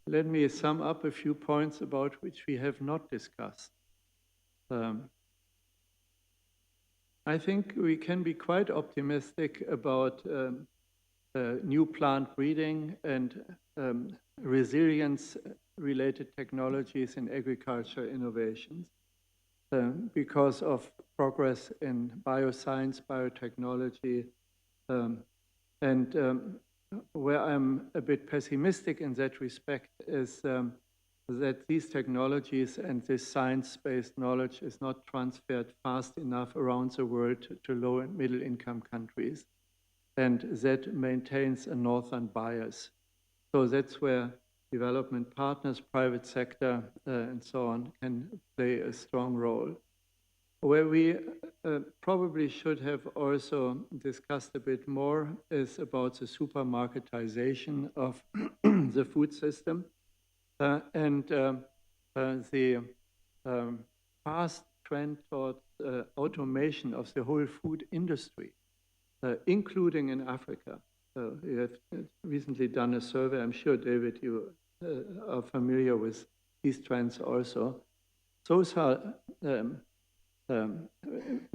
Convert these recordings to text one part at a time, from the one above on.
let me sum up a few points about which we have not discussed. I think we can be quite optimistic about new plant breeding and resilience-related technologies in agriculture innovations because of progress in bioscience, biotechnology, and where I'm a bit pessimistic in that respect is that these technologies and this science-based knowledge is not transferred fast enough around the world to low and middle income countries. And that maintains a northern bias. So that's where development partners, private sector, and so on can play a strong role. Where we probably should have also discussed a bit more is about the supermarketization of the food system and the fast trend towards automation of the whole food industry, including in Africa. We have recently done a survey. I'm sure, David, you are familiar with these trends also. Those are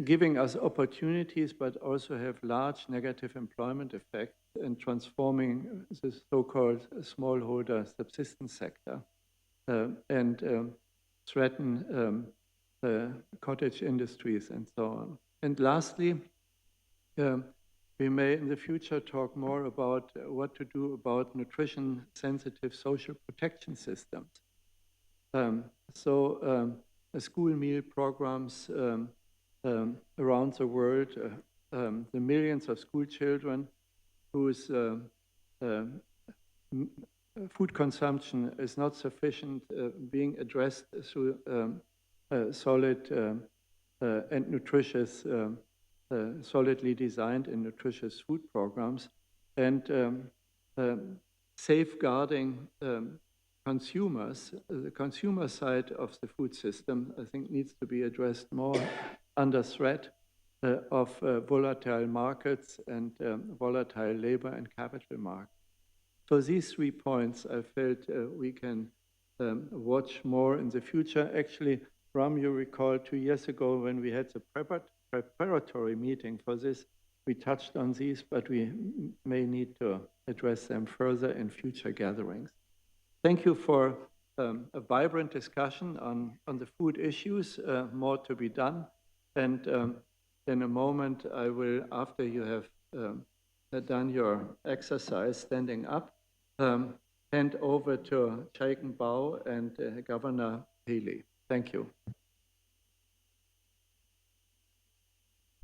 giving us opportunities, but also have large negative employment effects and transforming the so-called smallholder subsistence sector and threaten cottage industries and so on. And lastly, we may in the future talk more about what to do about nutrition-sensitive social protection systems. School meal programs around the world, the millions of school children whose food consumption is not sufficient being addressed through solid and nutritious, solidly designed and nutritious food programs, and safeguarding consumers. The consumer side of the food system, I think, needs to be addressed more under threat of volatile markets and volatile labor and capital markets. So these 3 points I felt we can watch more in the future. Actually, Ram, you recall 2 years ago when we had the preparatory meeting for this, we touched on these, but we may need to address them further in future gatherings. Thank you for a vibrant discussion on the food issues, more to be done. And in a moment, I will, after you have done your exercise standing up, hand over to Joachim and Governor Healy. Thank you.